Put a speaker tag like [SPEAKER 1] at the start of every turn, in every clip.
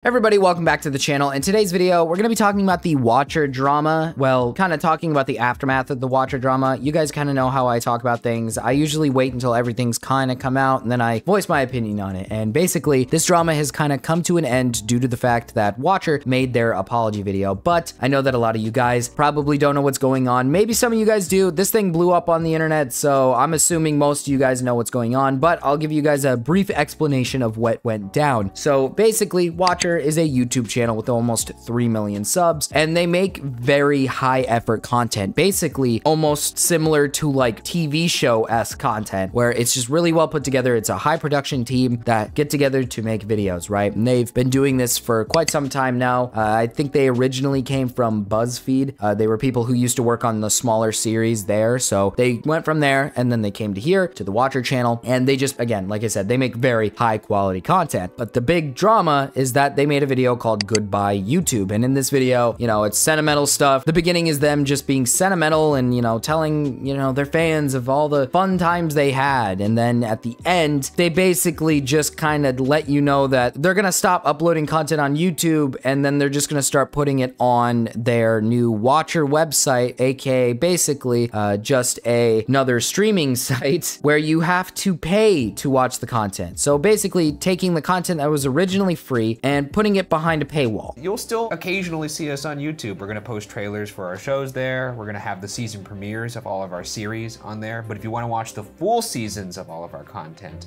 [SPEAKER 1] Everybody, welcome back to the channel. In today's video, we're going to be talking about the Watcher drama. Well, kind of talking about the aftermath of the Watcher drama. You guys kind of know how I talk about things. I usually wait until everything's kind of come out and then I voice my opinion on it. And basically, this drama has kind of come to an end due to the fact that Watcher made their apology video. But I know that a lot of you guys probably don't know what's going on. Maybe some of you guys do. This thing blew up on the internet, so I'm assuming most of you guys know what's going on. But I'll give you guys a brief explanation of what went down. So basically, Watcher is a YouTube channel with almost 3 million subs, and they make very high effort content, basically almost similar to like TV show-esque content, where it's just really well put together. It's a high production team that get together to make videos, right? And they've been doing this for quite some time now. I think they originally came from Buzzfeed. They were people who used to work on the smaller series there, so they went from there and then they came to here, to the Watcher channel, and they just, again, like I said, they make very high quality content. But the big drama is that they made a video called Goodbye YouTube, and in this video, you know, it's sentimental stuff. The beginning is them just being sentimental and, you know, telling, you know, their fans of all the fun times they had, and then at the end, they basically just kind of let you know that they're gonna stop uploading content on YouTube, and then they're just gonna start putting it on their new Watcher website, aka basically just another streaming site where you have to pay to watch the content. So basically taking the content that was originally free and putting it behind a paywall.
[SPEAKER 2] You'll still occasionally see us on YouTube. We're gonna post trailers for our shows there. We're gonna have the season premieres of all of our series on there. But if you wanna watch the full seasons of all of our content,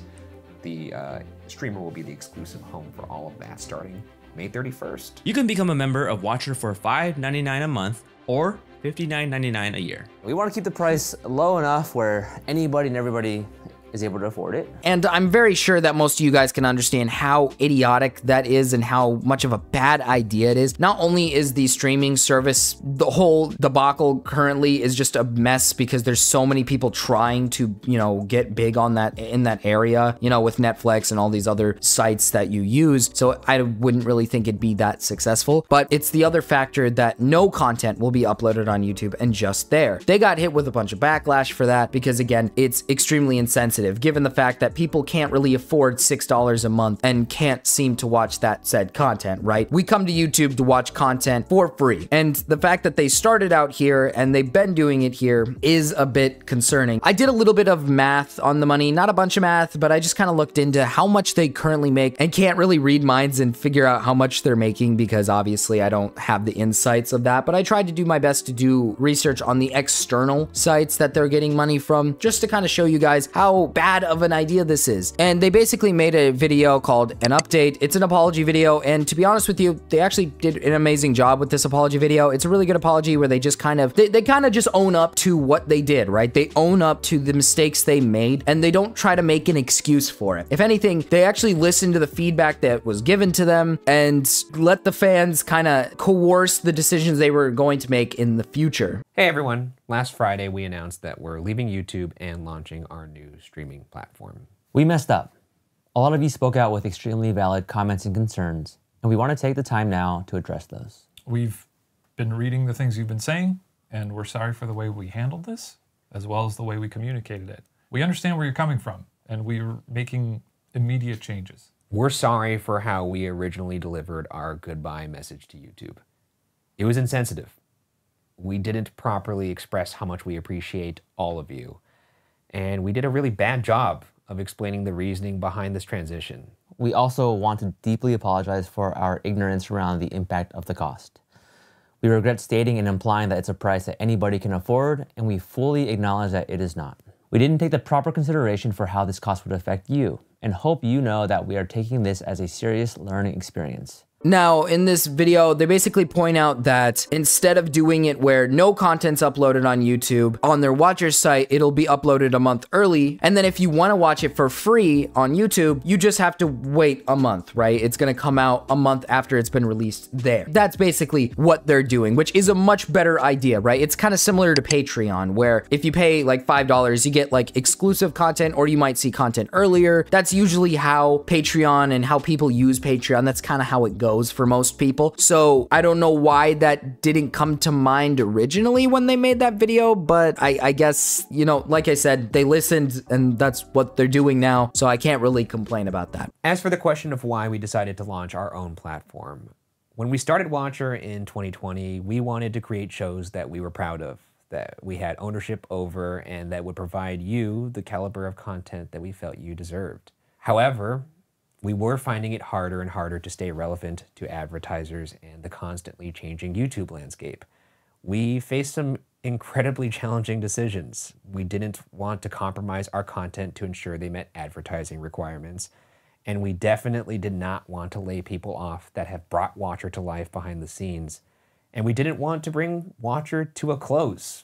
[SPEAKER 2] the streamer will be the exclusive home for all of that starting May 31st.
[SPEAKER 3] You can become a member of Watcher for $5.99 a month or $59.99 a year.
[SPEAKER 4] We want to keep the price low enough where anybody and everybody is able to afford it.
[SPEAKER 1] And I'm very sure that most of you guys can understand how idiotic that is and how much of a bad idea it is. Not only is the streaming service, the whole debacle currently is just a mess because there's so many people trying to, you know, get big on that, in that area, you know, with Netflix and all these other sites that you use. So I wouldn't really think it'd be that successful, but it's the other factor that no content will be uploaded on YouTube and just there. They got hit with a bunch of backlash for that because, again, it's extremely insensitive given the fact that people can't really afford $6 a month and can't seem to watch that said content, right? We come to YouTube to watch content for free, and the fact that they started out here and they've been doing it here is a bit concerning. I did a little bit of math on the money, not a bunch of math, but I just kind of looked into how much they currently make and can't really read minds and figure out how much they're making because obviously I don't have the insights of that, but I tried to do my best to do research on the external sites that they're getting money from just to kind of show you guys how bad of an idea this is. And they basically made a video called An Update. It's an apology video, and to be honest with you, they actually did an amazing job with this apology video. It's a really good apology where they just kind of, they kind of just own up to what they did, right? They own up to the mistakes they made, and they don't try to make an excuse for it. If anything, they actually listen to the feedback that was given to them and let the fans kind of coerce the decisions they were going to make in the future.
[SPEAKER 2] Hey everyone, last Friday we announced that we're leaving YouTube and launching our new streaming platform.
[SPEAKER 4] We messed up. A lot of you spoke out with extremely valid comments and concerns, and we want to take the time now to address those.
[SPEAKER 5] We've been reading the things you've been saying, and we're sorry for the way we handled this, as well as the way we communicated it. We understand where you're coming from, and we're making immediate changes.
[SPEAKER 2] We're sorry for how we originally delivered our goodbye message to YouTube. It was insensitive. We didn't properly express how much we appreciate all of you. And we did a really bad job of explaining the reasoning behind this transition.
[SPEAKER 4] We also want to deeply apologize for our ignorance around the impact of the cost. We regret stating and implying that it's a price that anybody can afford, and we fully acknowledge that it is not. We didn't take the proper consideration for how this cost would affect you, and hope you know that we are taking this as a serious learning experience.
[SPEAKER 1] Now, in this video, they basically point out that instead of doing it where no content's uploaded on YouTube, on their Watcher site, it'll be uploaded a month early. And then if you want to watch it for free on YouTube, you just have to wait a month, right? It's going to come out a month after it's been released there. That's basically what they're doing, which is a much better idea, right? It's kind of similar to Patreon, where if you pay like $5, you get like exclusive content, or you might see content earlier. That's usually how Patreon and how people use Patreon. That's kind of how it goes. goes for most people. So I don't know why that didn't come to mind originally when they made that video, but I guess, you know, like I said, they listened and that's what they're doing now. So I can't really complain about that.
[SPEAKER 2] As for the question of why we decided to launch our own platform, when we started Watcher in 2020, we wanted to create shows that we were proud of, that we had ownership over, and that would provide you the caliber of content that we felt you deserved. However, we were finding it harder and harder to stay relevant to advertisers and the constantly changing YouTube landscape. We faced some incredibly challenging decisions. We didn't want to compromise our content to ensure they met advertising requirements, and we definitely did not want to lay people off that have brought Watcher to life behind the scenes. And we didn't want to bring Watcher to a close,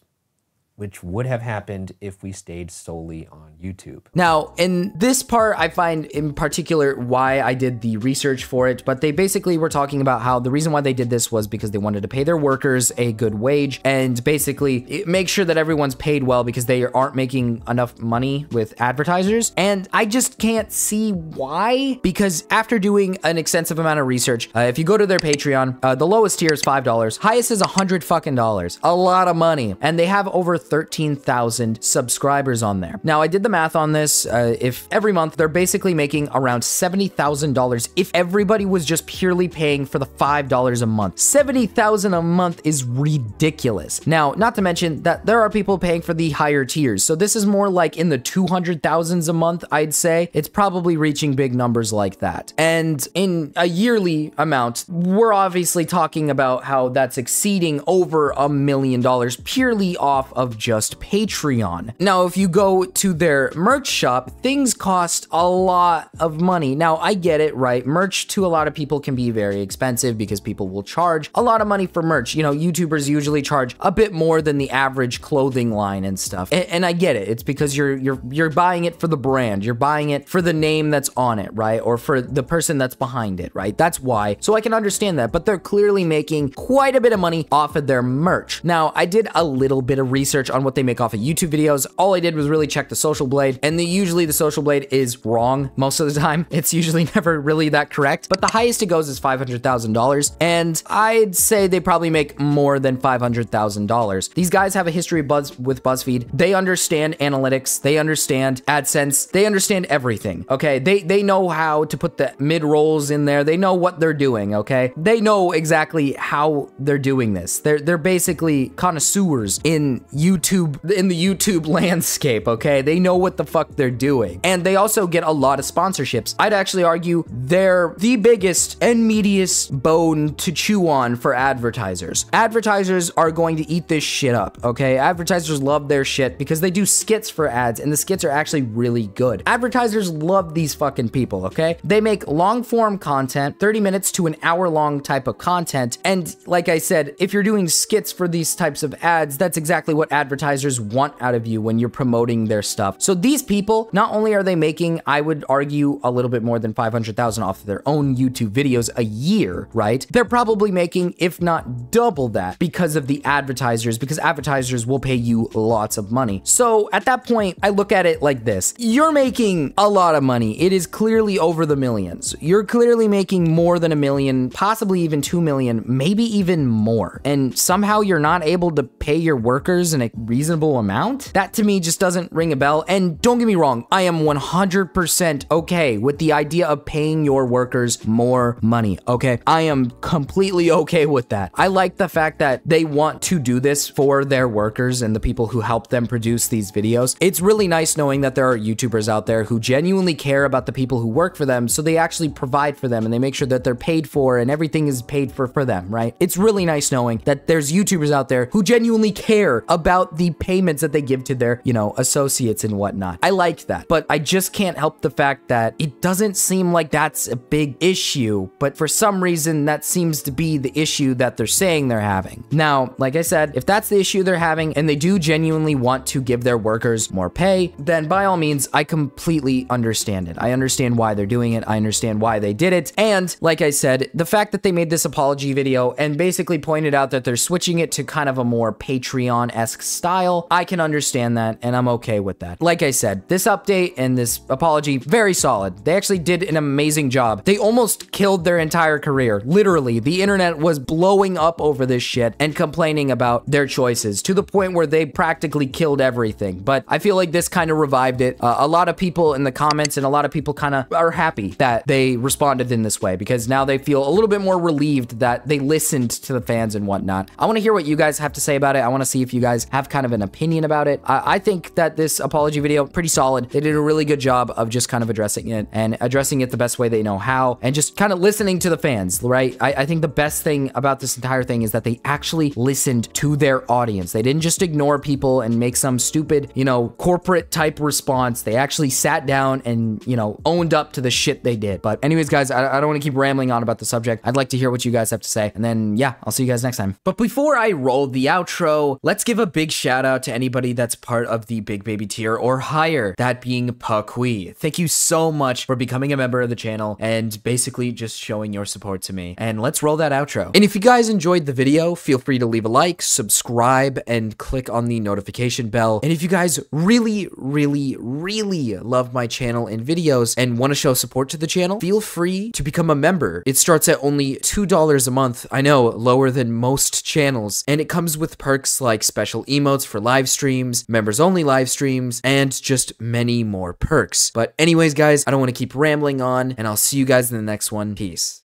[SPEAKER 2] which would have happened if we stayed solely on YouTube.
[SPEAKER 1] Now, in this part, I find in particular why I did the research for it, but they basically were talking about how the reason why they did this was because they wanted to pay their workers a good wage and basically make sure that everyone's paid well because they aren't making enough money with advertisers. And I just can't see why, because after doing an extensive amount of research, if you go to their Patreon, the lowest tier is $5, highest is $100 fucking dollars, a lot of money, and they have over 13,000 subscribers on there. Now, I did the math on this. If every month they're basically making around $70,000 if everybody was just purely paying for the $5 a month. $70,000 a month is ridiculous. Now, not to mention that there are people paying for the higher tiers. So this is more like in the 200,000s a month, I'd say. It's probably reaching big numbers like that. And in a yearly amount, we're obviously talking about how that's exceeding over $1 million purely off of just Patreon. Now, if you go to their merch shop, things cost a lot of money. Now, I get it, right? Merch to a lot of people can be very expensive because people will charge a lot of money for merch. You know, YouTubers usually charge a bit more than the average clothing line and stuff. And I get it. It's because you're buying it for the brand. You're buying it for the name that's on it, right? Or for the person that's behind it, right? That's why. So I can understand that, but they're clearly making quite a bit of money off of their merch. Now, I did a little bit of research on what they make off of YouTube videos. All I did was really check the Social Blade, and usually the Social Blade is wrong most of the time. It's usually never really that correct, but the highest it goes is $500,000, and I'd say they probably make more than $500,000. These guys have a history with BuzzFeed. They understand analytics. They understand AdSense. They understand everything, okay? They know how to put the mid-rolls in there. They know what they're doing, okay? They know exactly how they're doing this. They're basically connoisseurs in YouTube, in the YouTube landscape, okay? They know what the fuck they're doing. And they also get a lot of sponsorships. I'd actually argue they're the biggest and meatiest bone to chew on for advertisers. Advertisers are going to eat this shit up, okay? Advertisers love their shit because they do skits for ads, and the skits are actually really good. Advertisers love these fucking people, okay? They make long form content, 30 minutes to an hour long type of content. And like I said, if you're doing skits for these types of ads, that's exactly what advertisers want out of you when you're promoting their stuff. So these people, not only are they making, I would argue, a little bit more than $500,000 off of their own YouTube videos a year, right? They're probably making, if not double that, because of the advertisers, because advertisers will pay you lots of money. So at that point, I look at it like this. You're making a lot of money. It is clearly over the millions. You're clearly making more than $1 million, possibly even $2 million, maybe even more. And somehow you're not able to pay your workers in a reasonable amount? That to me just doesn't ring a bell. And don't get me wrong, I am 100% okay with the idea of paying your workers more money, okay? I am completely okay with that. I like the fact that they want to do this for their workers and the people who help them produce these videos. It's really nice knowing that there are YouTubers out there who genuinely care about the people who work for them, so they actually provide for them and they make sure that they're paid for and everything is paid for them, right? It's really nice knowing that there's YouTubers out there who genuinely care about the payments that they give to their, you know, associates and whatnot. I like that, but I just can't help the fact that it doesn't seem like that's a big issue, but for some reason that seems to be the issue that they're saying they're having. Now, like I said, if that's the issue they're having and they do genuinely want to give their workers more pay, then by all means, I completely understand it. I understand why they're doing it. I understand why they did it. And like I said, the fact that they made this apology video and basically pointed out that they're switching it to kind of a more Patreon-esque style. I can understand that, and I'm okay with that. Like I said, this update and this apology, very solid. They actually did an amazing job. They almost killed their entire career. Literally, the internet was blowing up over this shit and complaining about their choices to the point where they practically killed everything. But I feel like this kind of revived it. A lot of people in the comments and a lot of people kind of are happy that they responded in this way, because now they feel a little bit more relieved that they listened to the fans and whatnot. I want to hear what you guys have to say about it. I want to see if you guys have kind of an opinion about it. I think that this apology video, pretty solid. They did a really good job of just kind of addressing it and addressing it the best way they know how, and just kind of listening to the fans, right? I think the best thing about this entire thing is that they actually listened to their audience. They didn't just ignore people and make some stupid, you know, corporate type response. They actually sat down and, you know, owned up to the shit they did. But anyways, guys, I don't want to keep rambling on about the subject. I'd like to hear what you guys have to say. And then, yeah, I'll see you guys next time. But before I roll the outro, let's give a big shout out to anybody that's part of the Big Baby tier or higher, that being Pakui. Thank you so much for becoming a member of the channel and basically just showing your support to me. And let's roll that outro. And if you guys enjoyed the video, feel free to leave a like, subscribe, and click on the notification bell. And if you guys really love my channel and videos and want to show support to the channel, feel free to become a member. It starts at only $2 a month. I know, lower than most channels. And it comes with perks like special emotes for live streams, members only live streams, and just many more perks. But anyways, guys, I don't want to keep rambling on, and I'll see you guys in the next one. Peace.